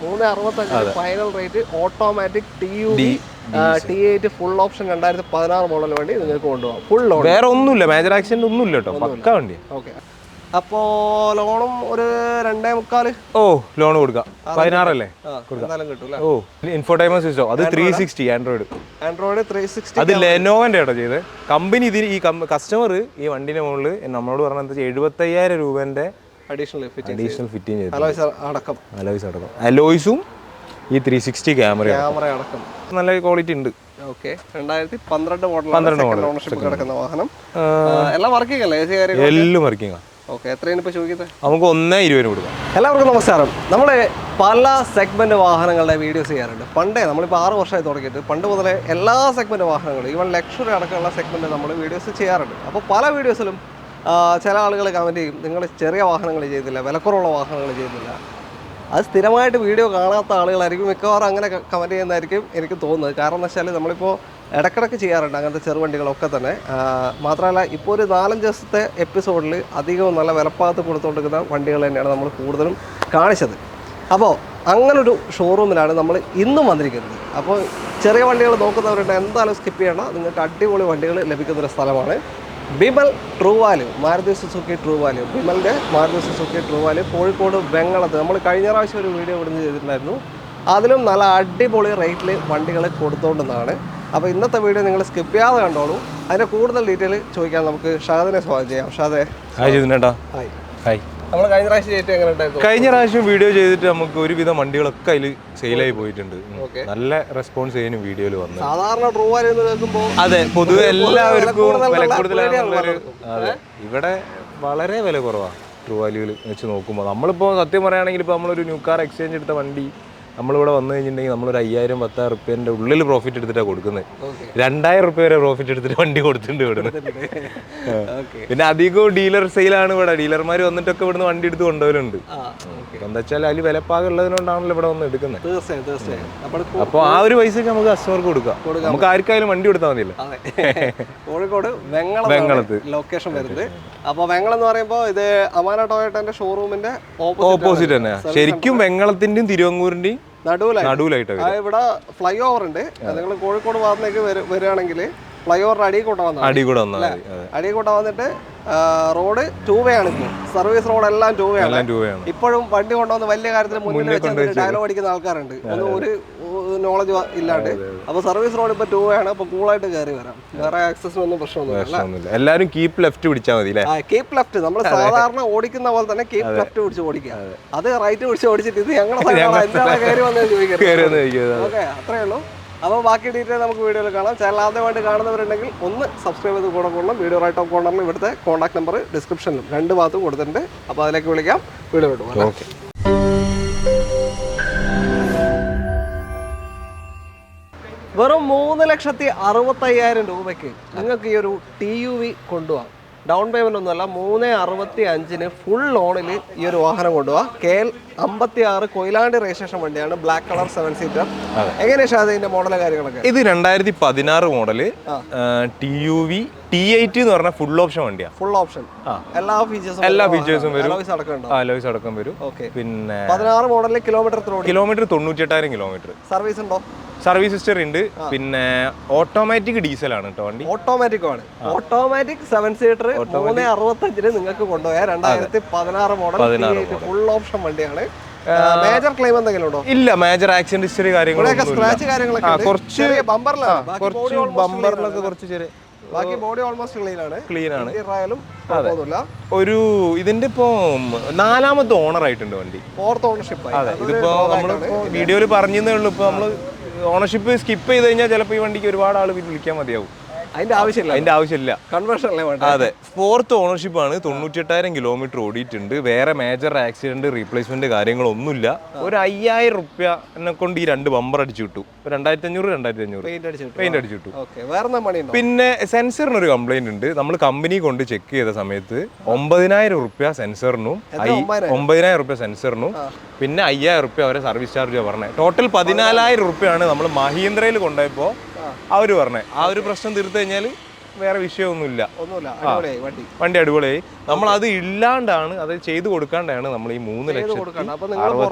365 final rate. Automatic TUV T8 full option 2016 model വണ്ടി നിങ്ങൾക്ക് കൊണ്ടുപോകാം. ഫുൾ ലോൺ, വേറെ ഒന്നുമില്ല, മേജർ ആക്സിഡന്റ് ഒന്നുമില്ല കേട്ടോ, പക്ക വണ്ടി. ഓക്കെ. അപ്പോൾ ലോണും ഒരു 2.25. ഓ ലോൺ കൊടുക്കാം, 16 അല്ലേ കിട്ടും. ഓ ഇൻഫോടൈൻമെന്റ് സിസ്റ്റം അത് 360 ആൻഡ്രോയിഡ് 360. അത് ലെനോവന്റെ കേട്ടോ ചെയ്ത് കമ്പനി. ഇതിന് ഈ കസ്റ്റമർ ഈ വണ്ടിന്റെ മുകളിൽ നമ്മളോട് പറഞ്ഞ 75,000 രൂപന്റെ അഡീഷണൽ ഫിറ്റിംഗ് ചെയ്തു. അലോയ്സ് അടക്കം അലോയ്സും ഈ 360 ക്യാമറ അടക്കം നല്ല ക്വാളിറ്റി ഉണ്ട്. ഓക്കെ. 2012 മോഡൽ ഓണർഷിപ്പ് കിടക്കുന്ന വാഹനം. എല്ലാം വർക്കിംഗ് അല്ലേ? എല്ലാം വർക്കിംഗ് ആണ്. ഓക്കെ. എത്രയാണ് ഇപ്പോൾ ചോദിക്കുന്നത്? നമുക്ക് 1,20,000 കൊടുക്കാം. എല്ലാവർക്കും നമസ്കാരം. നമ്മൾ പല സെഗ്മെന്റ് വാഹനങ്ങളുടെ വീഡിയോസ് ചെയ്യാറുണ്ട്. പണ്ടേ നമ്മളിപ്പോൾ 6 വർഷമായി തുടങ്ങിയിട്ട് പണ്ട് മുതലേ എല്ലാ സെഗ്മെന്റ് വാഹനങ്ങളും ഈവൻ ലക്ഷറി അടക്കമുള്ള സെഗ്മെന്റ് നമ്മൾ വീഡിയോസ് ചെയ്യാറുണ്ട്. അപ്പോൾ പല വീഡിയോസിലും ചില ആളുകൾ കമൻറ്റ് ചെയ്യും, നിങ്ങൾ ചെറിയ വാഹനങ്ങൾ ചെയ്യുന്നില്ല, വിലക്കുറവുള്ള വാഹനങ്ങൾ ചെയ്യുന്നില്ല. അത് സ്ഥിരമായിട്ട് വീഡിയോ കാണാത്ത ആളുകളായിരിക്കും മിക്കവാറും അങ്ങനെ കമൻറ്റ് ചെയ്യുന്നതായിരിക്കും എനിക്ക് തോന്നുന്നത്. കാരണം എന്ന് വെച്ചാൽ നമ്മളിപ്പോൾ ഇടയ്ക്കിടയ്ക്ക് ചെയ്യാറുണ്ട് അങ്ങനത്തെ ചെറുവണ്ടികളൊക്കെ തന്നെ. മാത്രമല്ല ഇപ്പോൾ ഒരു 4-5 ദിവസത്തെ എപ്പിസോഡിൽ അധികവും നല്ല വിലപ്പാകത്ത് കൊടുത്തുകൊണ്ടിരിക്കുന്ന വണ്ടികൾ തന്നെയാണ് നമ്മൾ കൂടുതലും കാണിച്ചത്. അപ്പോൾ അങ്ങനൊരു ഷോറൂമിലാണ് നമ്മൾ ഇന്നും വന്നിരിക്കുന്നത്. അപ്പോൾ ചെറിയ വണ്ടികൾ നോക്കുന്നവരുണ്ട്, എന്തായാലും സ്കിപ്പ് ചെയ്യണം. നിങ്ങൾക്ക് അടിപൊളി വണ്ടികൾ ലഭിക്കുന്നൊരു സ്ഥലമാണ് Bimal true value, Maruti Suzuki true value. ബിമലിൻ്റെ Maruti Suzuki true value Kozhikode വെങ്ങളത്ത്. നമ്മൾ കഴിഞ്ഞ പ്രാവശ്യം ഒരു വീഡിയോ ഇവിടുന്ന് ചെയ്തിട്ടുണ്ടായിരുന്നു. അതിലും നല്ല അടിപൊളി റേറ്റിൽ വണ്ടികൾ കൊടുത്തുകൊണ്ടെന്നാണ്. അപ്പോൾ ഇന്നത്തെ വീഡിയോ നിങ്ങൾ സ്കിപ്പ് ചെയ്യാതെ കണ്ടോളൂ. അതിൻ്റെ കൂടുതൽ ഡീറ്റെയിൽ ചോദിക്കാൻ നമുക്ക് ഷാദിനെ സ്വാഗതം ചെയ്യാം. ഷാദേ, ഹായ്. നമ്മൾ കഴിഞ്ഞ പ്രാവശ്യം ചെയ്തിട്ട് എങ്ങനെ ഉണ്ടായിരുന്നു? കഴിഞ്ഞ പ്രാവശ്യം വീഡിയോ ചെയ്തിട്ട് നമുക്ക് ഒരുവിധം വണ്ടികളൊക്കെ അതിൽ സെയിലായി പോയിട്ടുണ്ട്. നല്ല റെസ്പോൺസ് ചെയ്യാനും വീഡിയോയിൽ വന്നു. സാധാരണ ട്രൂ വാല്യൂ എന്ന് കേൾക്കുമ്പോൾ അതെ പൊതുവെ എല്ലാവർക്കും വില കൂടുതലാണെന്നുള്ളൊരു. അതെ, ഇവിടെ വളരെ വില കുറവാണ് ട്രൂ വാല്യൂവിൽ വെച്ച് നോക്കുമ്പോൾ. നമ്മളിപ്പോൾ സത്യം പറയുകയാണെങ്കിൽ ഇപ്പോൾ നമ്മളൊരു ന്യൂ കാർ എക്സ്ചേഞ്ച് എടുത്ത വണ്ടി നമ്മളിവിടെ വന്നു കഴിഞ്ഞിട്ടുണ്ടെങ്കിൽ നമ്മളൊരു 5,000-10,000 റുപ്യേൻ്റെ ഉള്ളിൽ പ്രോഫിറ്റ് എടുത്തിട്ടാണ് കൊടുക്കുന്നത്. 2,000 റുപ്യ വരെ പ്രോഫിറ്റ് എടുത്തിട്ട് വണ്ടി കൊടുത്തിട്ടുണ്ട് ഇവിടുന്ന്. പിന്നെ അധികവും ഡീലർ സെയിലാണ് ഇവിടെ. ഡീലർമാർ വന്നിട്ടൊക്കെ ഇവിടുന്ന് വണ്ടി എടുത്ത് കൊണ്ടുപോലുണ്ട്. എന്താ വെച്ചാൽ അതിൽ വിലപ്പാകം ഉള്ളതിനോണ്ടാണല്ലോ ഇവിടെ വന്ന് എടുക്കുന്നത്. അപ്പോൾ ആ ഒരു പൈസക്ക് നമുക്ക് കസ്റ്റമർക്ക് കൊടുക്കാം. നമുക്ക് ആർക്കായാലും വണ്ടി കൊടുത്താൽ മതിയല്ലോ. കോഴിക്കോട് വെങ്ങളത്ത് ലൊക്കേഷൻ വരുന്നത്. അപ്പോൾ വെങ്ങളം എന്ന് പറയുമ്പോൾ ഇത് അമാന ടൊയോട്ടന്റെ ഷോറൂമിന്റെ ഓപ്പോസിറ്റ് തന്നെ. ശരിക്കും വെങ്ങളത്തിന്റെയും തിരുവങ്ങൂരിന്റെയും നടുവിലായിട്ട് ഇവിടെ ഫ്ലൈ ഓവർ ഉണ്ട്. നിങ്ങൾ കോഴിക്കോട് ഭാഗത്തേക്ക് വരികയാണെങ്കിൽ ഫ്ലൈ ഓവർ അടികൂടെ വന്നിട്ട് റോഡ് 2 വേ ആണ്. ഇപ്പോൾ സർവീസ് റോഡ് എല്ലാം 2 വേ ആണ്. ഇപ്പോഴും വണ്ടി കൊണ്ടുവന്ന് വലിയ കാര്യത്തിൽ മുന്നിൽ വെച്ച് ഡയലോഗ് അടിക്കുന്ന ആൾക്കാരുണ്ട്, ഒന്നും ഒരു നോളജ് ഇല്ലാണ്ട്. അപ്പൊ സർവീസ് റോഡ് ഇപ്പൊ 2 വേ ആണ്. അപ്പൊ കൂളായിട്ട് കയറി വരാം. വേറെ ആക്സസിനൊന്നും പ്രശ്നമൊന്നുമില്ല. എല്ലാവരും കീപ്പ് ലെഫ്റ്റ് പിടിച്ചാൽ മതി. കീപ്പ് ലെഫ്റ്റ് നമ്മൾ സാധാരണ ഓടിക്കുന്ന പോലെ തന്നെ കീപ്പ് ലെഫ്റ്റ് പിടിച്ച് ഓടിക്കുക. അത് റൈറ്റ് പിടിച്ച് ഓടിച്ചിട്ട് ഇത് ഞങ്ങളെ കയറി വന്നത് ചോദിക്കാം. ഓക്കെ, അത്രേ ഉള്ളൂ. അപ്പോൾ ബാക്കി ഡീറ്റെയിൽ നമുക്ക് വീഡിയോയിൽ കാണാം. ചാനൽ ആദ്യമായിട്ട് കാണുന്നവരുണ്ടെങ്കിൽ ഒന്ന് സബ്സ്ക്രൈബ് ചെയ്ത് കൂടെ കൊള്ളണം. വീഡിയോ റൈറ്റ് ഓഫ് കോർണറിൽ ഇവിടുത്തെ കോൺടാക്ട് നമ്പർ ഡിസ്ക്രിപ്ഷനിലും 2 ഭാഗത്തും കൊടുത്തിട്ടുണ്ട്. അപ്പോൾ അതിലേക്ക് വിളിക്കാം. വീഡിയോ വിട്ടു. ഓക്കെ. വെറും 3,65,000 രൂപയ്ക്ക് നിങ്ങൾക്ക് ഈ ഒരു TUV കൊണ്ടുപോകാം. ഡൗൺ പേയ്മെന്റ് ഒന്നുമല്ല, 3,65,000 ഫുൾ ലോണിൽ ഈ ഒരു വാഹനം കൊണ്ടുപോകാം. KL 56 കൊയിലാണ്ടി രജിസ്ട്രേഷൻ വണ്ടിയാണ്. Black colour 7 seater. എങ്ങനെയാ ഇതിന്റെ മോഡൽ കാര്യങ്ങളൊക്കെ? ഇത് 2016 മോഡല് TUV T8 എന്ന് പറഞ്ഞ ഫുൾ ഓപ്ഷൻ വണ്ടിയാണ്. ഫുൾ ഓപ്ഷൻ എല്ലാ ഫീച്ചേഴ്സും വരും. അലോയ്സ് അടക്കം വരും. പിന്നെ 16 മോഡലിൽ കിലോമീറ്റർ 98,000 കിലോമീറ്റർ. സർവീസ് ഉണ്ടോ? സർവീസ് ഹിസ്റ്ററി ഉണ്ട്. പിന്നെ ഓട്ടോമാറ്റിക് ഡീസൽ ആണ് കേട്ടോ വണ്ടി. ഓട്ടോമാറ്റിക് 7 സീറ്റർ 3,65,000 നിങ്ങൾക്ക് കൊണ്ടുപോയാൽ 2016 മോഡൽ ഫുൾ ഓപ്ഷൻ വണ്ടിയാണ്. മേജർ ക്ലെയിം എന്തെങ്കിലും ഉണ്ടോ? ഇല്ല, മേജർ ആക്സിഡന്റ് ഹിസ്റ്ററി കാര്യങ്ങളൊക്കെ കുറച്ച് ബമ്പറിലൊക്കെ കുറച്ച് ചെറിയ. ബാക്കി ബോഡി ഓൾമോസ്റ്റ് ക്ലീൻ ആണ്. ഒരു ഇതിന്റെ ഇപ്പോ 4ാമത്തെ ഓണർ ആയിട്ടുണ്ട് വണ്ടി. 4th ownership. അതെ, ഇതിപ്പോ നമ്മളിപ്പോ വീഡിയോയിൽ പറഞ്ഞതേ ഉള്ളൂ. ഇപ്പൊ നമ്മള് ഓണർഷിപ്പ് സ്കിപ്പ് ചെയ്ത് കഴിഞ്ഞാൽ ചിലപ്പോൾ ഈ വണ്ടിക്ക് ഒരുപാട് ആൾ വിളിക്കാൻ മതിയാവും. അതിന്റെ ആവശ്യമില്ല. കൺവേർഷൻ അതെ, 4th ഓണർഷിപ്പ് ആണ്. 98,000 കിലോമീറ്റർ ഓടിയിട്ടുണ്ട്. വേറെ മേജർ ആക്സിഡന്റ് റീപ്ലേസ്മെന്റ് കാര്യങ്ങളൊന്നുമില്ല. ഒരു 5,000 റുപ്യനെ കൊണ്ട് ഈ 2 ബമ്പർ അടിച്ചു കിട്ടും. 2,500 പെയിന്റ് അടിച്ചു കിട്ടും. പിന്നെ സെൻസറിനൊരു കംപ്ലൈന്റ് ഉണ്ട്. നമ്മൾ കമ്പനി കൊണ്ട് ചെക്ക് ചെയ്ത സമയത്ത് 9,000 റുപ്യ സെൻസറിനും 9,000 റുപ്യ സെൻസറിനും പിന്നെ 5,000 റുപ്യ അവരെ സർവീസ് ചാർജ് പറഞ്ഞത്. ടോട്ടൽ 14,000 റുപ്യാണ് നമ്മൾ മഹീന്ദ്രയിൽ കൊണ്ടുപോയപ്പോൾ അവർ പറഞ്ഞത്. ആ ഒരു പ്രശ്നം തീർത്ത് കഴിഞ്ഞാൽ വേറെ വിഷയമൊന്നുമില്ല, ഒന്നുമില്ല, അടിപൊളിയായി വണ്ടി. വണ്ടി അടിപൊളിയായി. നമ്മൾ അത് ഇല്ലാണ്ടാണ്, അത് ചെയ്ത് കൊടുക്കാണ്ടാണ് നമ്മൾ ഈ 3,60,000 ചെയ്ത്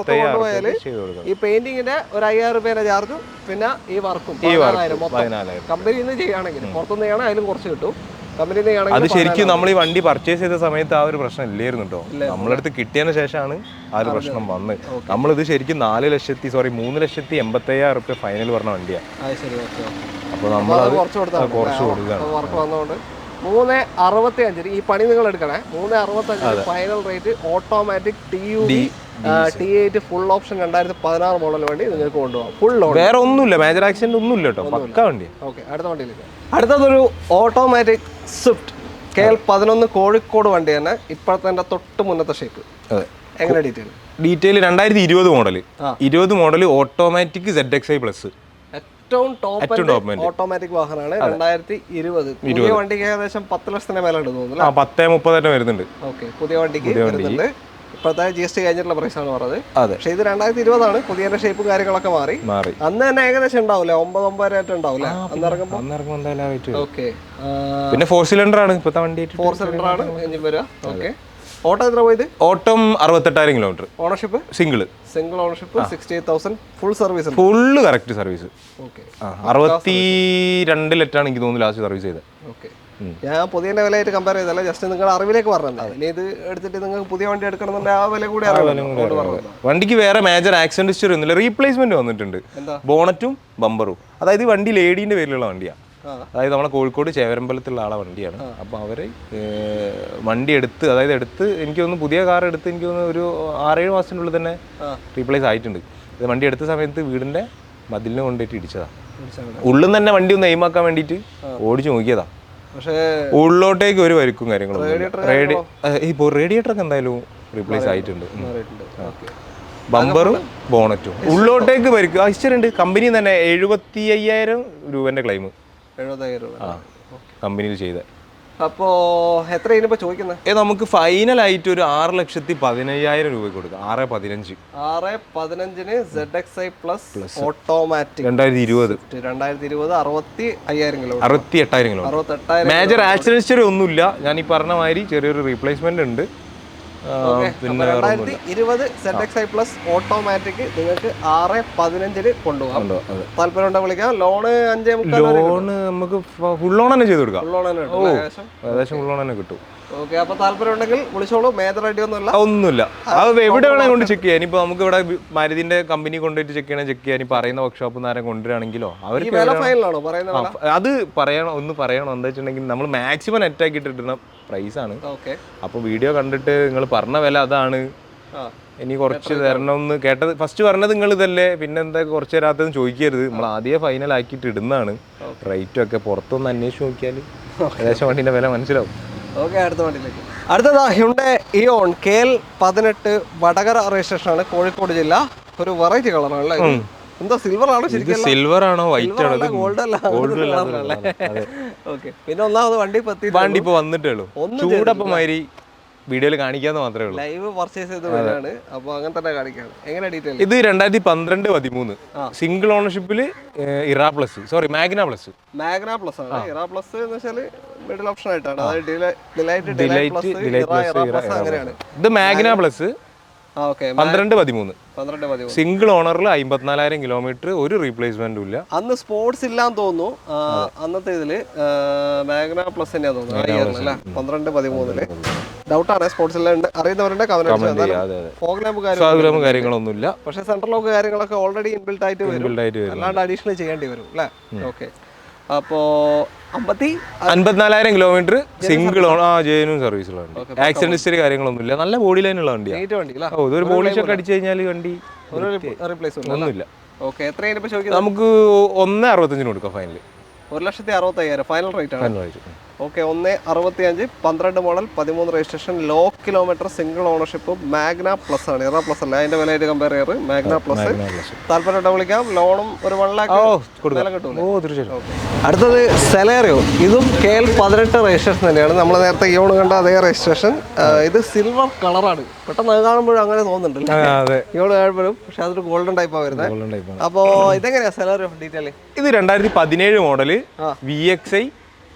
കൊടുക്കുന്നത്. ഈ പെയിന്റിങ്ങിന്റെ ഒരു 5,000 രൂപയുടെ ചാർജും പിന്നെ ഈ വർക്കും 14,000 കമ്പനിയിൽ നിന്ന് ചെയ്യുകയാണെങ്കിൽ. പുറത്തുനിന്ന് ചെയ്യണമെങ്കിൽ അതിലും കുറച്ച് കിട്ടും. അത് ശരിക്കും നമ്മൾ ഈ വണ്ടി പർച്ചേസ് ചെയ്ത സമയത്ത് ആ ഒരു പ്രശ്നം ഇല്ലായിരുന്നു കേട്ടോ. നമ്മളടുത്ത് കിട്ടിയതിന് ശേഷമാണ് ആ ഒരു പ്രശ്നം വന്നത്. നമ്മളിത് ശരിക്കും 3,80,000 റുപ്യ ഫൈനൽ പറഞ്ഞ വണ്ടിയാണ്. അപ്പോൾ നമ്മളത് കുറച്ച് കൊടുക്കുകയാണ്. 3,65 ഈ പണി നിങ്ങൾ എടുക്കണേ. 3,65 final rate. Automatic T8 full option 2016 model വണ്ടി നിങ്ങൾക്ക് കൊണ്ടുപോകാം. ഫുൾ ലോൺ, വേറെ ഒന്നുമില്ല, മേജർ ആക്സിഡന്റ് ഒന്നുമില്ല കേട്ടോ, പക്ക വണ്ടി. ഓക്കെ, അടുത്ത വണ്ടിയിലേക്ക്. അടുത്തതൊരു ഓട്ടോമാറ്റിക് സ്വിഫ്റ്റ് KL11 കോഴിക്കോട് വണ്ടി തന്നെ. ഇപ്പോഴത്തെ തൊട്ട് മുന്നത്തെ ഷേപ്പ്. അതെ, എങ്ങനെ detail 2020 model, 20 model automatic ZXi plus, ഏറ്റവും ടോപ്പ് ഓട്ടോമാറ്റിക് വാഹനമാണ്. 2020 പുതിയ വണ്ടിക്ക് ഏകദേശം 10 ലക്ഷത്തിന് മേലെ ഉണ്ട് തോന്നുന്നു. 10-30 വരുന്നുണ്ട്. ഓക്കെ, പുതിയ വണ്ടിക്ക് വരുന്നുണ്ട്. ഇപ്പോഴത്തെ GST കഴിഞ്ഞിട്ടുള്ള പ്രൈസാണ് പറഞ്ഞത്. പക്ഷേ ഇത് 2020 പുതിയ ഷേപ്പും കാര്യങ്ങളൊക്കെ മാറി. അന്ന് തന്നെ ഏകദേശം ഉണ്ടാവില്ല, 9,900 ഉണ്ടാവില്ലേ അന്ന് ഇറങ്ങുമ്പോൾ. ഓക്കെ, പിന്നെ 4 സിലിണ്ടർ ആണ് ഇപ്പോഴത്തെ വണ്ടി. 4 സിലിണ്ടർ ആണ് എഞ്ചിൻ വരിക. ഓക്കെ, ഓട്ടോ എത്ര പോയത്? ഓട്ടം 68,000 kilometre. Ownership single ownership 68,000. Full service, full correct service. Okay, 62 എനിക്ക് തോന്നുന്നു ലാസ്റ്റ് സർവീസ് ചെയ്തത്. ഓക്കെ, ഞാൻ പുതിയ വിലയായിട്ട് കമ്പയർ ചെയ്തല്ല, ജസ്റ്റ് നിങ്ങളുടെ അറിവിലേക്ക് പറഞ്ഞത്. ഇനി ഇത് എടുത്തിട്ട് നിങ്ങൾക്ക് പുതിയ വണ്ടി എടുക്കണമെന്നുണ്ടെങ്കിൽ ആ വില കൂടി വണ്ടിക്ക് വേറെ മേജർ ആക്സിഡന്റ് ഹിസ്റ്ററി ഒന്നുമില്ല. റീപ്ലേസ്മെന്റ് വന്നിട്ടുണ്ട്, ബോണറ്റും ബമ്പറും. അതായത് ഈ വണ്ടി ലേഡീന്റെ പേരിലുള്ള വണ്ടിയാണ്. അതായത് നമ്മളെ കോഴിക്കോട് ചേവരമ്പലത്തുള്ള ആളെ വണ്ടിയാണ്. അപ്പോൾ അവർ വണ്ടി എടുത്ത്, അതായത് എനിക്ക് തോന്നുന്നു പുതിയ കാർ എടുത്ത് എനിക്ക് തോന്നുന്നു ഒരു 6-7 മാസത്തിനുള്ളിൽ തന്നെ റീപ്ലേസ് ആയിട്ടുണ്ട്. ഇത് വണ്ടി എടുത്ത സമയത്ത് വീടിന്റെ മതിലിനെ കൊണ്ടിട്ട് ഇടിച്ചതാ. ഉള്ളിൽ തന്നെ വണ്ടി ഒന്ന് എയിമാക്കാൻ വേണ്ടിയിട്ട് ഓടിച്ചു നോക്കിയതാ. പക്ഷേ ഉള്ളിലോട്ടേക്ക് ഒരു വരിക്കും കാര്യങ്ങളും. ഇപ്പോൾ റേഡിയേറ്റർ ഒക്കെ എന്തായാലും റീപ്ലേസ് ആയിട്ടുണ്ട്. ബമ്പറും ബോണറ്റും ഉള്ളോട്ടേക്ക് വരിക്കും. ഹിസ്റ്ററി ഉണ്ട്. കമ്പനി തന്നെ 75,000 രൂപന്റെ ക്ലെയിം 75,000 രൂപ കമ്പനിയിൽ ചെയ്ത. അപ്പോ എത്ര ഇനിയിപ്പോ ചോദിക്കുന്നത്? നമുക്ക് ഫൈനൽ ആയിട്ട് ഒരു 6,15,000 രൂപ കൊടുക്കാം. 6,15,000 ZXi plus automatic 2020 68,000 kilo, 68,000 major accident history ഒന്നുമില്ല. ഞാൻ ഈ പറഞ്ഞ മാതിരി ചെറിയൊരു റീപ്ലേസ്മെന്റ് ഉണ്ട്. പിന്നെ 2020 ZXi പ്ലസ് ഓട്ടോമാറ്റിക് നിങ്ങൾക്ക് 6,15,000 കൊണ്ടുപോകാം. താല്പര്യം ഉണ്ടെങ്കിൽ വിളിക്കാം. ലോണ് 5,3 നമുക്ക് ഫുൾ ലോൺ തന്നെ ചെയ്ത് കൊടുക്കാം. ഏകദേശം ഫുൾ ലോൺ തന്നെ കിട്ടും. ഓക്കെ, അപ്പൊ താല്പര്യം ഉണ്ടെങ്കിൽ വിളിച്ചോളൂ. മേജർ ഐഡിയ ഒന്നുമില്ല. അത് എവിടെ വേണമെങ്കിൽ കൊണ്ട് ചെക്ക് ചെയ്യാൻ. ഇപ്പൊ നമുക്ക് ഇവിടെ മാരുതിന്റെ കമ്പനി കൊണ്ടുപോയിട്ട് ചെക്ക് ചെയ്യാൻ പറയുന്ന വർക്ക്ഷോപ്പ് നേരം കൊണ്ടുവരാണെങ്കിലോ അവർക്ക് അത് ഒന്ന് പറയണം. എന്താ വെച്ചിട്ടുണ്ടെങ്കിൽ നമ്മൾ മാക്സിമം നെറ്റ് ആക്കിയിട്ട് ഇടുന്ന പ്രൈസാണ്. അപ്പോൾ വീഡിയോ കണ്ടിട്ട് നിങ്ങൾ പറഞ്ഞ വില അതാണ്, ഇനി കുറച്ച് തരണമെന്ന് കേട്ടത്. ഫസ്റ്റ് പറഞ്ഞത് നിങ്ങൾ ഇതല്ലേ, പിന്നെ എന്താ കുറച്ച് തരാത്തതെന്ന് ചോദിക്കരുത്. നമ്മൾ ആദ്യം ഫൈനൽ ആക്കിയിട്ട് ഇടുന്നതാണ്. റേറ്റും ഒക്കെ പുറത്തൊന്ന് അന്വേഷിച്ച് നോക്കിയാൽ ഏകദേശം വണ്ടീൻ്റെ വില മനസ്സിലാവും. ഓക്കെ, അടുത്ത വണ്ടിയിലേക്ക്. അടുത്തതാ Hyundai Eon KL18 Vadakara registration ആണ്, കോഴിക്കോട് ജില്ല. ഒരു വെറൈറ്റി കളറാണല്ലേ. എന്താ സിൽവർ ആണോ? ശരിക്കും സിൽവർ ആണോ വൈറ്റ് ആണോ? ഗോൾഡ് അല്ല. ഓക്കെ, പിന്നെ ഒന്നാമത് വണ്ടി ഇപ്പൊ വന്നിട്ടേ ഉള്ളൂ. ചൂടപ്പമാതിരി വീഡിയോയിൽ കാണിക്കാന്ന് മാത്രമേ ഉള്ളൂ. ലൈവ് പർച്ചേസ് ചെയ്ത വീടാണ്, അപ്പോൾ അങ്ങനെ തന്നെ കാണിക്കാണ്. എങ്ങനെ ഡീറ്റെയിൽ? ഇത് 2012-13 സിംഗിൾ ഓണർഷിപ്പിൽ മാഗ്ന പ്ലസ് ആണ്. ഇറ പ്ലസ് എന്ന് വെച്ചാൽ മിഡിൽ ഓപ്ഷൻ ആയിട്ടാണ്. ഇത് മാഗ്ന പ്ലസ് 12-13 സിംഗിൾ ഓണറിൽ 54,000 കിലോമീറ്റർ, ഒരു റീപ്ലേസ്മെന്റും ഇല്ല. അന്ന് സ്പോർട്സ് ഇല്ലാന്ന് തോന്നുന്നു. അന്നത്തെ ഇതില് മാഗ്ന പ്ലസ് തന്നെയാന്ന് തോന്നുന്നു. 12-13 ഡൗട്ടാണ്. സ്പോർട്സ് എല്ലാം അറിയുന്നവരുടെ കാര്യങ്ങളൊന്നുമില്ല. പക്ഷെ സെൻട്രൽ ലോക്ക് കാര്യങ്ങളൊക്കെ ഓൾറെഡി ഇൻബിൽറ്റ് ആയിട്ട് വരും, അല്ലാണ്ട് അഡീഷണൽ ചെയ്യേണ്ടി വരും അല്ലേ? ഓക്കെ, അപ്പോ 54,000 കിലോമീറ്റർ സിംഗിൾ ജെന്യൂൻ സർവീസിലുണ്ട്. ആക്സിഡന്റ് ഹിസ്റ്ററി കാര്യങ്ങളൊന്നുമില്ല. നല്ല ബോഡി ലൈനുള്ള വണ്ടിയാണ്. ഇതൊരു പോളിഷ് ഒക്കെ അടിച്ചു കഴിഞ്ഞാൽ വണ്ടി ഒന്നുമില്ല. നമുക്ക് 1,65 കൊടുക്കാം ഫൈനൽ. 1,65,000 ഫൈനൽ റേറ്റ് ആണ്. Okay, 1,65 12 model 13 registration, low kilometre, single ownership, Magna plus ആണ്. ഇറ പ്ലസ് അല്ല, അതിന്റെ വിലയായിട്ട് കമ്പയർ ചെയ്യാറ് മാഗ്ന പ്ലസ്. താല്പര്യം വിളിക്കാം. ലോണും ഒരു 1 ലാഖ് കിട്ടും. അടുത്തത് സെലേറിയോ. ഇതും KL18 രജിസ്ട്രേഷൻ തന്നെയാണ്. നമ്മൾ നേരത്തെ ഇയോൺ കണ്ട അതേ രജിസ്ട്രേഷൻ. ഇത് സിൽവർ കളറാണ്. പെട്ടെന്ന് കാണുമ്പോഴും അങ്ങനെ തോന്നുന്നുണ്ടല്ലോ ഇയോൺ കാണുമ്പോഴും. പക്ഷെ അതൊരു ഗോൾഡൻ ടൈപ്പാണ് വരുന്നത്. അപ്പോൾ ഇതെങ്ങനെയാ സെലേറിയോ ഡീറ്റെയിൽ? ഇത് 2017 മോഡല് VXi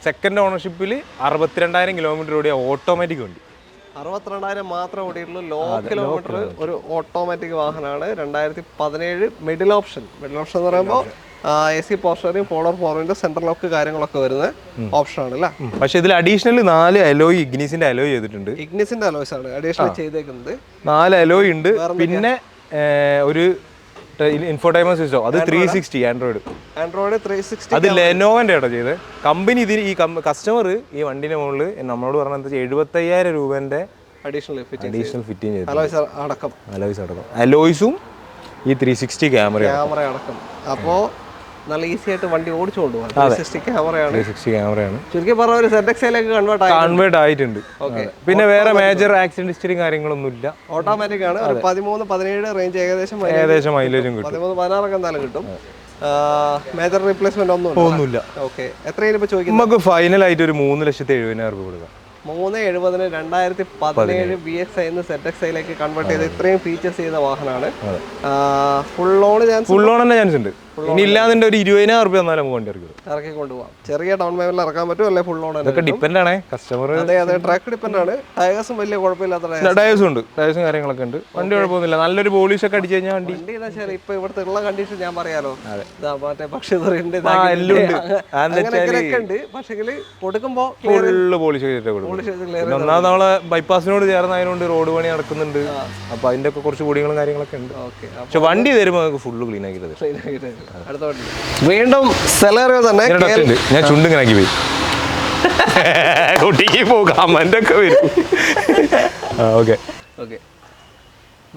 സെക്കൻഡ് ഓണർഷിപ്പിൽ 62,000 കിലോമീറ്റർ ഓടിയ ഓട്ടോമാറ്റിക് വണ്ടി. 62,000 മാത്രമേ ഓടിയിട്ടുള്ളൂ. ലോ കിലോമീറ്റർ ഒരു ഓട്ടോമാറ്റിക് വാഹനമാണ്. 2017 മിഡിൽ ഓപ്ഷൻ എന്ന് പറയുമ്പോൾ AC പോർഷനും പോളർ ഫോറിന്റെ സെൻട്രൽ ലോക്ക് കാര്യങ്ങളൊക്കെ വരുന്ന ഓപ്ഷൻ ആണ് അല്ലേ. പക്ഷെ ഇതിൽ അഡീഷണൽ 4 അലോയ് ഇഗ്നിസിന്റെ അലോയ് ചെയ്തിട്ടുണ്ട്. ഇഗ്നിസിന്റെ അലോയ്സ് ആണ് അഡീഷണൽ ചെയ്തേക്കുന്നത്. 4 അലോയ് ഉണ്ട്. പിന്നെ ഒരു ഇൻഫോടൈൻമെന്റ് സിസ്റ്റം അത് 360 ആൻഡ്രോയിഡ് 360 അത് ലെനോവന്റെ ആട്ടോ ചെയ്ത്. കമ്പനി ഇതിന് ഈ കസ്റ്റമർ ഈ വണ്ടിന്റെ മുകളിൽ നമ്മളോട് പറഞ്ഞത് 75,000 രൂപന്റെ അഡീഷണൽ ഫിറ്റിംഗ് ചെയ്തു. അലോയ്സ് അടക്കം അലോയ്സും ഈ 360 ക്യാമറ അടക്കം. അപ്പോ നല്ല ഈസി ആയിട്ട് വണ്ടി ഓടിച്ചു കൊണ്ടുപോകാം. 360 ക്യാമറയാണ്. ചുരുക്കി പറഞ്ഞ ഒരു ZXയിലേക്ക് കൺവേർട്ട് ആയിട്ടുണ്ട്. പിന്നെ വേറെ മേജർ ആക്സിഡന്റ് ഹിസ്റ്ററി കാര്യങ്ങളൊന്നും ഇല്ല. ഓട്ടോമാറ്റിക് ആണ്. ഒരു 13-17 റേഞ്ച് ഏകദേശം മൈലേജും കിട്ടും. 13-16 എന്തായാലും കിട്ടും. മേജർ റീപ്ലേസ്മെന്റ് ഒന്നുമില്ല. ഓക്കെ, എത്രയാണ് ഇപ്പൊ ചോദിക്കുന്നത്? നമുക്ക് ഫൈനൽ ആയിട്ട് ഒരു 3,70,000 രൂപ കൊടുക്കാം. 370 2017 VXi ZXiലേക്ക് കൺവേർട്ട് ചെയ്ത് ഇത്രയും ഫീച്ചേഴ്സ് ചെയ്ത വാഹനമാണ്. ഫുൾ ലോൺ ചാൻസ് ഉണ്ട്. ഇനി ഇല്ലാതെ ഒരു 20,000 രൂപ തന്നാലും നമുക്ക് വണ്ടി ഇറക്കി കൊണ്ടുപോകാം. ചെറിയ ഡൗൺ പേയ്മെന്റിൽ ഇറക്കാൻ പറ്റും, അല്ലെ ഫുൾ ലോൺ. ഇതൊക്കെ ഡിപ്പെൻഡ് ആണ് കസ്റ്റമർ. അതെ, ട്രാക്ക് ഡിപ്പെൻഡ് ആണ്. ടയേഴ്സും വലിയ കുഴപ്പമില്ലാത്ത ടയേഴ്സും കാര്യങ്ങളൊക്കെ ഉണ്ട്. വണ്ടി കുഴപ്പമൊന്നുമില്ല. നല്ലൊരു പോളിഷ് ഒക്കെ അടിച്ചു കഴിഞ്ഞാൽ വണ്ടി ഇപ്പൊ ഇവിടുത്തെ ഉള്ള കണ്ടീഷൻ ഞാൻ പറയാലോ. മറ്റേ പക്ഷേ ഉണ്ട്. പക്ഷേ കൊടുക്കുമ്പോ ഫുള്ള് പോളിഷ് ചെയ്തിട്ട് കൊടുക്കും. ഒന്നാമത് നമ്മളെ ബൈപ്പാസിനോട് ചേർന്നതിനോണ്ട് റോഡ് പണി നടക്കുന്നുണ്ട്. അപ്പൊ അതിന്റെ ഒക്കെ കുറച്ച് പൊടികളും കാര്യങ്ങളൊക്കെ ഉണ്ട്. പക്ഷെ വണ്ടി തരുമ്പോൾ നമുക്ക് ഫുള്ള് ക്ലീൻ ആക്കി തരും. വീണ്ടും സെലറിയോ തന്നെ. ഞാൻ ചുണ്ടിങ്ങനാക്കി പോയി കുട്ടിക്ക് പോകാം ഒക്കെ വരും.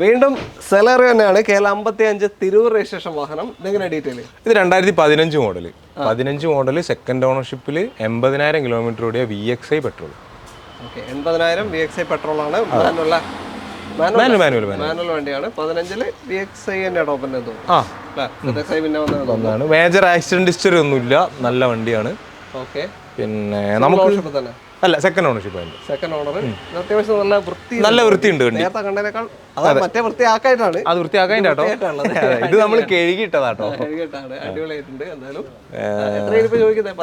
വീണ്ടും സെലറിയോ തന്നെയാണ്. KL55 തിരൂർ രജിസ്ട്രേഷൻ വാഹനം. ഇതെങ്ങനെ ഡീറ്റെയിൽ? ഇത് 2015 മോഡൽ സെക്കൻഡ് ഓണർഷിപ്പിൽ 80,000 കിലോമീറ്റർ ഓടിയ VXi പെട്രോൾ. 80,000 VXi പെട്രോൾ ആണ്. മാനുവൽ വണ്ടിയാണ്. 15 VXi പിന്നെ മേജർ ആക്സിഡന്റ് ഹിസ്റ്ററി ഒന്നുമില്ല. നല്ല വണ്ടിയാണ്. പിന്നെ നമുക്ക് അല്ല സെക്കൻഡ് ഓണർഷിപ്പ് നല്ല വൃത്തിയുണ്ട് വണ്ടി. മറ്റേ വൃത്തിയാക്കായിട്ടാണ്. അത് വൃത്തിയാക്കായിട്ടോ. ഇത് നമ്മൾ കഴുകിയിട്ടതാട്ടോ.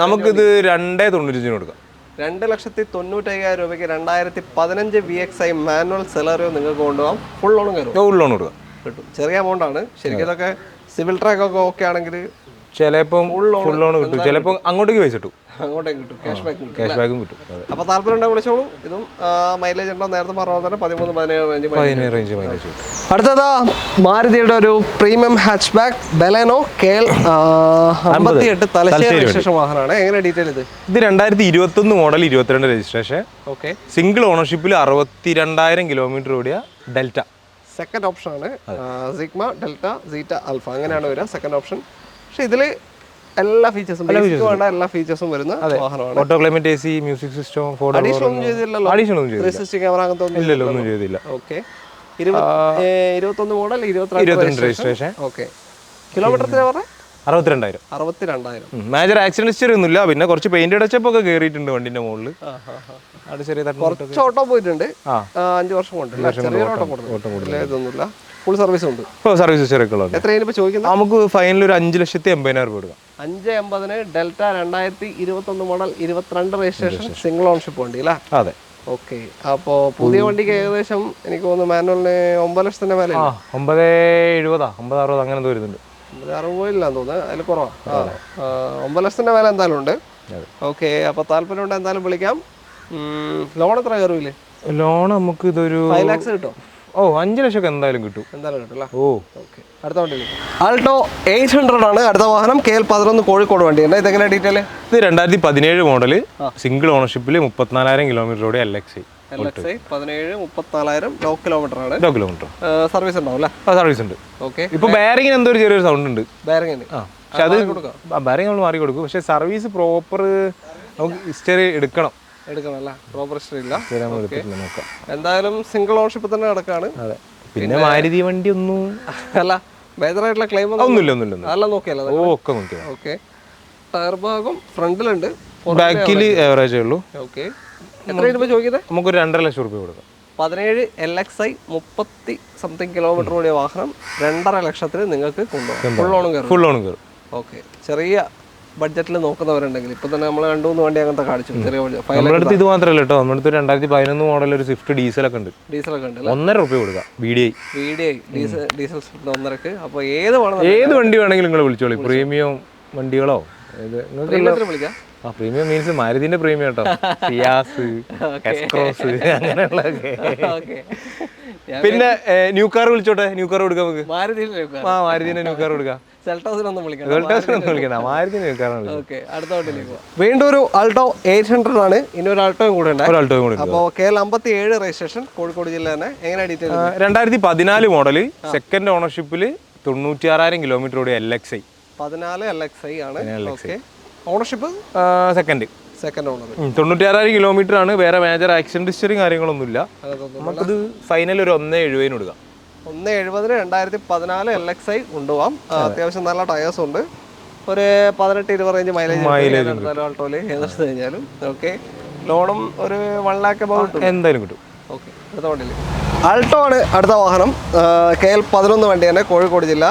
നമുക്കിത് 2,95 കൊടുക്കാം. 2,95,000 രൂപയ്ക്ക് 2015 VXi മാനുവൽ സെലറിയോ നിങ്ങൾക്ക് കൊണ്ടുപോകാം. ഫുൾ ലോൺ കൊടുക്കാം കിട്ടും. ചെറിയ എമൗണ്ട് ആണ് ശരിക്കും. ഇതൊക്കെ സിവിൽ ട്രാക്ക് ഒക്കെ ഓക്കെ ആണെങ്കിൽ ചിലപ്പോൾ ഫുൾ ലോൺ കിട്ടും. ചിലപ്പോൾ അങ്ങോട്ടേക്ക് പൈസ കിട്ടും. ക്യാഷ് ബാക്കും കിട്ടും. അപ്പൊ താല്പര്യം ഉണ്ടെങ്കിൽ വിളിച്ചോളൂ. ഇതും മൈലേജ് ഉണ്ടോ നേരത്തെ പറഞ്ഞ തന്നെ 13-17 റേഞ്ച് മൈലേജ്. അടുത്തതാ മാരുതിയുടെ ഒരു premium hatch back Baleno KL 58 Thalassery registration വാഹനമാണ്. എങ്ങനെ ഡീറ്റെയിൽ? ഇത് 2021 മോഡൽ 22 രജിസ്ട്രേഷൻ. സിംഗിൾ ഓണർഷിപ്പിൽ 62,000 കിലോമീറ്റർ ഓടിയ ഡെൽറ്റ സെക്കൻഡ് ഓപ്ഷൻ ആണ്. സിഗ്മ ഡെൽറ്റ സീറ്റ ആൽഫ അങ്ങനെയാണ് വരിക സെക്കൻഡ് ഓപ്ഷൻ. പക്ഷെ ഇതില് എല്ലാ ഫീച്ചേഴ്സും എല്ലാ ഫീച്ചേഴ്സും വരുന്ന വാഹനമാണ്. Auto climate AC, music system, additional ഒന്നും ചെയ്തില്ലല്ലോ. 360 ക്യാമറ അങ്ങനത്തെ ഒന്നും ചെയ്തില്ല. Okay. 21 model 22 registration. Okay. Kilometre എത്ര പറഞ്ഞേ? 62,000. മേജർ ആക്സിഡന്റ് ഹിസ്റ്ററി ഒന്നുമില്ല. പിന്നെ കുറച്ച് പെയിന്റ് അടച്ചപ്പൊക്കെ കയറിയിട്ടുണ്ട് വണ്ടിന്റെ മുകളിൽ. അത് ചെറിയ കുറച്ച് ഓട്ടോ പോയിട്ടുണ്ട്. 5 വർഷം കൊണ്ട് ഇതൊന്നുമില്ല. ഫുൾ സർവീസ് ഉണ്ട്. സർവീസ് ഹിസ്റ്ററികളുണ്ട്. എത്രയാണ് ചോദിക്കുന്നത്? നമുക്ക് ഫൈനൽ ഒരു 5,80,000 രൂപ കൊടുക്കാം. 5,80,000 delta 2021 model 22 registration single ownership വണ്ടി അല്ലേ? അതെ. ഓക്കെ. അപ്പോ പുതിയ വണ്ടിക്ക് ഏകദേശം എനിക്ക് തോന്നുന്നു മാനുവലിന് 9 ലക്ഷത്തിന്റെ മേലെ 9,70,000 9,60 അങ്ങനെ വരുന്നുണ്ട്. 9,60 ഇല്ലാന്ന് തോന്നുന്നു. അതിൽ കുറവാ. 9 ലക്ഷത്തിന്റെ മേലെ എന്തായാലും ഉണ്ട്. ഓക്കെ. അപ്പൊ താല്പര്യം ഉണ്ട് എന്തായാലും വിളിക്കാം. ലോൺ എത്ര കയറൂലേ? ലോൺ നമുക്ക് ഇതൊരു 5 lakhs കിട്ടും. 5 ലക്ഷം എന്തായാലും കിട്ടും. അടുത്ത വണ്ടി ആൾട്ടോ 800 ആണ് അടുത്ത വാഹനം. KL11 കോഴിക്കോട് വണ്ടിയാണ്. ഇതെങ്ങനെ ഡീറ്റെയിൽ? ഇത് 2017 മോഡൽ സിംഗിൾ ഓണർഷിപ്പിൽ 34,000 കിലോമീറ്റർ ഓടിയ LXi 17-34,000 ലോ കിലോമീറ്റർ ആണ്. സർവീസ് ഉണ്ടാവും അല്ലേ? സർവീസ് ഉണ്ട്. ഓക്കെ. ഇപ്പൊ ബെയറിംഗിന് എന്തോ ഒരു ചെറിയൊരു സൗണ്ട് ഉണ്ട്. ബെയറിംഗിന് പക്ഷെ അത് ബെയറിംഗ് നമ്മൾ മാറി കൊടുക്കും. പക്ഷെ സർവീസ് പ്രോപ്പർ നമുക്ക് ഹിസ്റ്ററി എടുക്കണം. പ്രോപ്പർ ഹിസ്റ്ററി ഇല്ല. എന്തായാലും സിംഗിൾ ഓണർഷിപ്പ് തന്നെ നടക്കാണ്. പിന്നെ മാരുതി വണ്ടി ഒന്നും അല്ല മേജറായിട്ടുള്ള ക്ലെയിം ഒന്നുമില്ല. നോക്കിയല്ലോ. ഓക്കെ. ടയർ ഭാഗം ഫ്രണ്ടിലുണ്ട്, ബാക്കിൽ ആവറേജേ ഉള്ളൂ. ഓക്കെ. എത്ര രൂപ ചോദിക്കുന്നത്? നമുക്കൊരു 2.5 ലക്ഷം രൂപ കൊടുക്കാം. 17 LXi 30 സംതിങ് കിലോമീറ്റർ ഓടിയ വാഹനം 2.5 ലക്ഷത്തിന് നിങ്ങൾക്ക് കൊണ്ടുപോകാം. ഫുൾ ലോണും കയറും. ഫുൾ ലോണും കയറും. ഓക്കെ. ചെറിയ ബഡ്ജറ്റിൽ നോക്കുന്നവരുണ്ടെങ്കിൽ ഇപ്പൊ തന്നെ നമ്മൾ 2-3 വണ്ടി അങ്ങനത്തെ കാണിച്ചു ചെറിയ നമ്മുടെ അടുത്ത് ഇത് മാത്രമല്ല കേട്ടോ, നമ്മുടെ അടുത്ത് 2011 മോഡൽ ഒരു സ്വിഫ്റ്റ് ഡീസലൊക്കെ ഉണ്ട്. ഡീസലൊക്കെ ഉണ്ട്, ₹1.5 കൊടുക്കാം. VDI diesel Swift 1.5. അപ്പൊ ഏത് വണ്ടി വേണമെങ്കിലും നിങ്ങൾ വിളിച്ചോളൂ. പ്രീമിയം വണ്ടികളോ വിളിക്കാം. പ്രീമിയം മീൻസ് മാരുതിന്റെ പ്രീമിയം കേട്ടോ, സിയാസ്, എക്സ്ക്രോസ് അങ്ങനെയുള്ളതൊക്കെ. പിന്നെ ന്യൂ കാർ വിളിച്ചോട്ടെ, ന്യൂ കാർ കൊടുക്കാം നമുക്ക്. മാരുതിന്റെ ന്യൂ കാർ കൊടുക്കാം. വീണ്ടും ഒരു ആൾട്ടോ 800 ആണ്. ഇനി ഒരു ആൾട്ടോയും കൂടെ ഉണ്ട്. അപ്പോൾ KL 57 രജിസ്ട്രേഷൻ, കോഴിക്കോട് ജില്ല തന്നെ. എങ്ങനെ ഡീറ്റെയിൽ? 2014 മോഡല്, സെക്കൻഡ് ഓണർഷിപ്പിൽ 96,000 കിലോമീറ്റർ ഓടിയ LXi. 14 LXi ആണ്. Ownership second owner. 96,000 കിലോമീറ്റർ ആണ്. വേറെ മേജർ ആക്സിഡന്റ് ഹിസ്റ്ററി കാര്യങ്ങളൊന്നുമില്ല. നമുക്കത് ഫൈനൽ ഒരു 1.70 കൊടുക്കാം. 1.70 2014 LXi കൊണ്ടുപോകാം. അത്യാവശ്യം നല്ല ടയേഴ്സ് ഉണ്ട്. ഒരു 18-20 റേഞ്ച് മൈലേജ് ആൾട്ടോയിൽ ഏതെടുത്ത് കഴിഞ്ഞാലും. ഓക്കെ, ലോണും ഒരു 1 lakh എന്തായാലും കിട്ടും. ഓക്കെ, അടുത്ത വണ്ടിയിൽ ആൾട്ടോ ആണ് അടുത്ത വാഹനം. KL 11 വണ്ടി തന്നെ, കോഴിക്കോട് ജില്ല.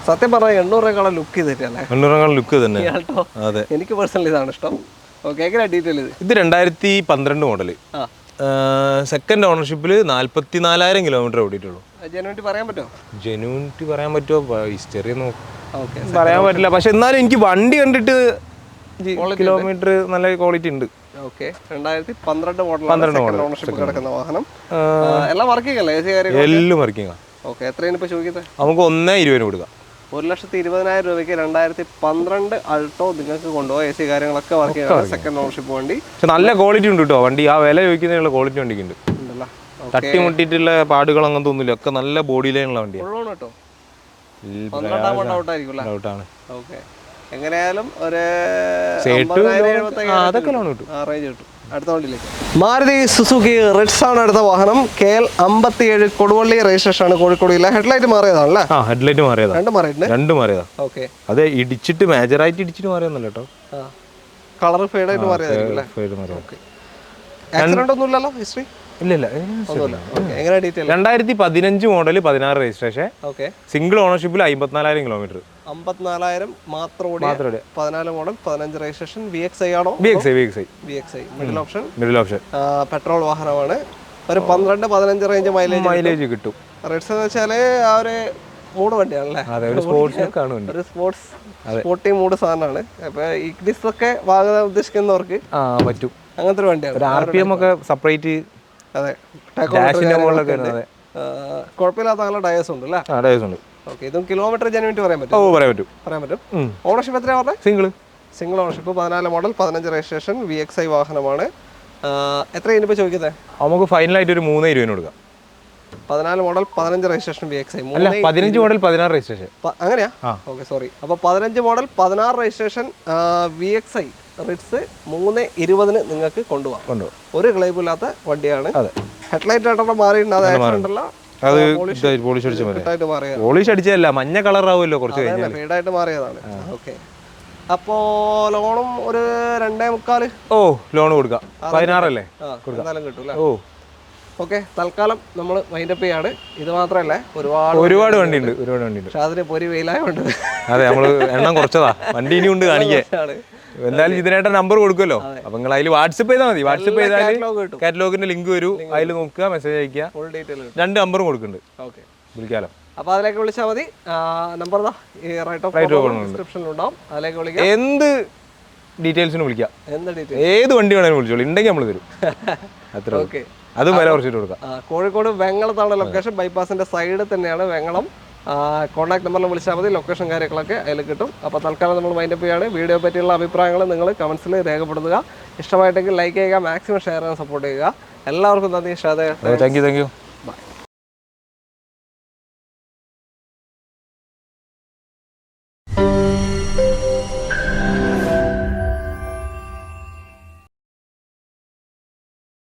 സത്യം പറഞ്ഞാൽ 800 രൂപ ലുക്ക് ചെയ്തിട്ടല്ലേ? 800 ലുക്ക് തന്നെ ആൾട്ടോ. എനിക്ക് പേഴ്സണലി ഇതാണ് ഇഷ്ടം. ഓക്കെ, എങ്ങനെ ഡീറ്റെയിൽ? ഇത് 2012 മോഡല്, സെക്കൻഡ് ഓണർഷിപ്പിൽ 44,000 കിലോമീറ്റർ ഓടിയിട്ടുള്ളൂ. ജെനുവിനിറ്റി പറയാൻ പറ്റുമോ? ജെനുവിനിറ്റി പറയാൻ പറ്റുമോ? ഹിസ്റ്ററി പറയാൻ പറ്റില്ല. പക്ഷെ എന്നാലും എനിക്ക് വണ്ടി കണ്ടിട്ട് കിലോമീറ്റർ നല്ല ക്വാളിറ്റി ഉണ്ട്. ഓക്കെ, 2012 മോഡൽ ഓണർഷിപ്പ് കിടക്കുന്ന വാഹനം. എല്ലാം വർക്കിംഗ് അല്ലേ? എല്ലാം വർക്കിംഗ് ആണ്. ഓക്കെ, എത്രയാണ് ഇപ്പോൾ ചോദിക്കുന്നത്? നമുക്ക് 1.20 കൊടുക്കാം. 1,20,000 രൂപയ്ക്ക് 2012 ആൾട്ടോ നിങ്ങൾക്ക് കൊണ്ടുപോകാം. AC കാര്യങ്ങളൊക്കെ വർക്ക് ചെയ്യുന്നത്. സെക്കൻഡ് ഓണർഷിപ്പ് വണ്ടി. പക്ഷെ നല്ല ക്വാളിറ്റി ഉണ്ട് കേട്ടോ വണ്ടി. ആ വില ചോദിക്കുന്നതിനുള്ള ക്വാളിറ്റി വണ്ടിക്ക് ഉണ്ട്. തട്ടിമുട്ടിയിട്ടുള്ള പാടുകൾ അങ്ങനത്തെ ഒന്നുമില്ല. ഒക്കെ നല്ല ബോഡി ലൈനുള്ള വണ്ടിയാണ് കേട്ടോ. 12 ഔട്ടായിരിക്കും. ഓക്കെ, എങ്ങനെയായാലും ഒരു അതൊക്കെ ലോൺ കിട്ടും. റേഞ്ച് കിട്ടും. അടുത്ത വണ്ടിയിലേക്ക് മാരുതി സുസുക്കി റിറ്റ്സ് ആണ് അടുത്ത വാഹനം. KL 57 കൊടുവള്ളി രജിസ്ട്രേഷൻ ആണ്, കോഴിക്കോട് ജില്ല. ഹെഡ്ലൈറ്റ് മാറിയതാണല്ലേ? ഹെഡ്ലൈറ്റ് മാറിയതാ. രണ്ട് മാറിയതാ. ഓക്കെ, അതെ, ഇടിച്ചിട്ട് മേജറായിട്ട് ഇടിച്ചിട്ട് മാറിയൊന്നല്ല കേട്ടോ. കളർ ഫേഡ് ആയിട്ട് മാറിയതായിരിക്കും. ആക്സിഡന്റ് ഒന്നും ഇല്ലല്ലോ? ഹിസ്റ്ററി ഇല്ല. എങ്ങനെ detail? 2015 model, 16 registration. Okay, single ഓണർഷിപ്പിൽ 54,000 കിലോമീറ്റർ. 54,000 മാത്രം ഓടിയ 14 മോഡൽ, 15 രജിസ്ട്രേഷൻ. VXi ആണോ? VXi middle option. പെട്രോൾ വാഹനമാണ്. ഒരു 12-15 റേഞ്ച് മൈലേജ് കിട്ടും. റിറ്റ്സ് എന്ന് വെച്ചാല് ആ ഒരു മൂഡ് വണ്ടിയാണല്ലേ? ഒരു സ്പോർട്ടി മൂഡ് സാധനമാണ്. അപ്പൊ ഇഗ്നിസ് ഒക്കെ വാങ്ങാൻ ഉദ്ദേശിക്കുന്നവർക്ക് പറ്റും. അങ്ങനത്തെ ഒരു വണ്ടിയാണ്. RPM ഒക്കെ സെപ്പറേറ്റ്. അതെ, കുഴപ്പമില്ലാത്ത നല്ല ടയേഴ്സ് ഉണ്ട് അല്ലേ? ടയേഴ്സ് ഉണ്ട്. ഓക്കെ, ഇതും കിലോമീറ്റർ ജെനുവിനിറ്റി പറയാൻ പറ്റും. ഓണർഷിപ്പ് എത്രയാ പറഞ്ഞത്? Single ownership, 14 model, 15 registration. VXi വാഹനമാണ്. എത്ര ഇനിയിപ്പോൾ ചോദിക്കുന്നത്? നമുക്ക് ഫൈനലായിട്ട് ഒരു 3.20 കൊടുക്കാം. 14 model, 15 registration. VXi 15 model, 16 registration. അങ്ങനെയാ? Okay, sorry. അപ്പോൾ 15 മോഡൽ, 16 രജിസ്ട്രേഷൻ VXi റിറ്റ്സ് 3.20 നിങ്ങൾക്ക് കൊണ്ടുപോകാം. ഒരു ക്ലെയിമില്ലാത്ത വണ്ടിയാണ്. ഹെഡ്ലൈറ്റ് ആയിട്ടൊക്കെ മാറിയിട്ടുണ്ട്. പോളിഷ് അടിച്ചതല്ല, മഞ്ഞ കളർ ആവുമല്ലോ കുറച്ച് കഴിഞ്ഞാൽ. ഫീഡായിട്ട് മാറിയതാണ്. ഓക്കെ, അപ്പോ ലോണും ഒരു 2.25. ലോൺ കൊടുക്കാം. 16 അല്ലേ? കിട്ടൂല. ഓക്കെ, തൽക്കാലം നമ്മൾ വൈൻഡപ്പ് ചെയ്യാണ്. ഇത് മാത്രമല്ല, ഒരുപാട് വണ്ടി ഉണ്ട്. പക്ഷെ അതിന് പൊരി വെയിലായോണ്ട് അതെ, നമ്മള് എണ്ണം കുറച്ചതാ. വണ്ടി ഇനി ഉണ്ട് കാണിക്കാൻ. എന്തായാലും ഇതിനായിട്ട് നമ്പർ കൊടുക്കുമല്ലോ. അപ്പൊ നിങ്ങൾ അതിൽ വാട്സപ്പ് ചെയ്താൽ മതി. വാട്സപ്പ് ചെയ്താൽ കാറ്റലോഗിന്റെ ലിങ്ക് വരും. അതിൽ നോക്കുക, മെസ്സേജ് അയക്കുക. 2 നമ്പറും കൊടുക്കുന്നുണ്ട്, വിളിക്കാലോ. അപ്പൊ അതിലേക്ക് വിളിച്ചാൽ മതി. നമ്പർ ഡിസ്ക്രിപ്ഷനിലുണ്ടാവും. അതിലേക്ക് വിളിക്കാം. എന്ത് ഡീറ്റെയിൽസിന് വിളിക്കാം. ഏത് വണ്ടി വേണമെങ്കിലും വിളിച്ചോളൂ. ഉണ്ടെങ്കിൽ നമ്മൾ തരും. അത്ര. ഓക്കെ, അതും വില കുറച്ചിട്ട് കൊടുക്കാം. കോഴിക്കോട് വെങ്ങളത്താണ് ലൊക്കേഷൻ. ബൈപ്പാസിന്റെ സൈഡിൽ തന്നെയാണ് വെങ്ങളം. കോൺടാക്ട് നമ്പറിൽ വിളിച്ചാൽ മതി. ലൊക്കേഷൻ കാര്യങ്ങളൊക്കെ അതിൽ കിട്ടും. അപ്പോൾ തൽക്കാലം നമ്മൾ വൈൻഡപ്പ് ചെയ്യുകയാണ്. വീഡിയോ പറ്റിയുള്ള അഭിപ്രായങ്ങൾ നിങ്ങൾ കമൻസിൽ രേഖപ്പെടുത്തുക. ഇഷ്ടമായിട്ടെങ്കിൽ ലൈക്ക് ചെയ്യുക, മാക്സിമം ഷെയർ ചെയ്യാൻ സപ്പോർട്ട് ചെയ്യുക. എല്ലാവർക്കും നന്ദി. ഷാദേ, താങ്ക് യു.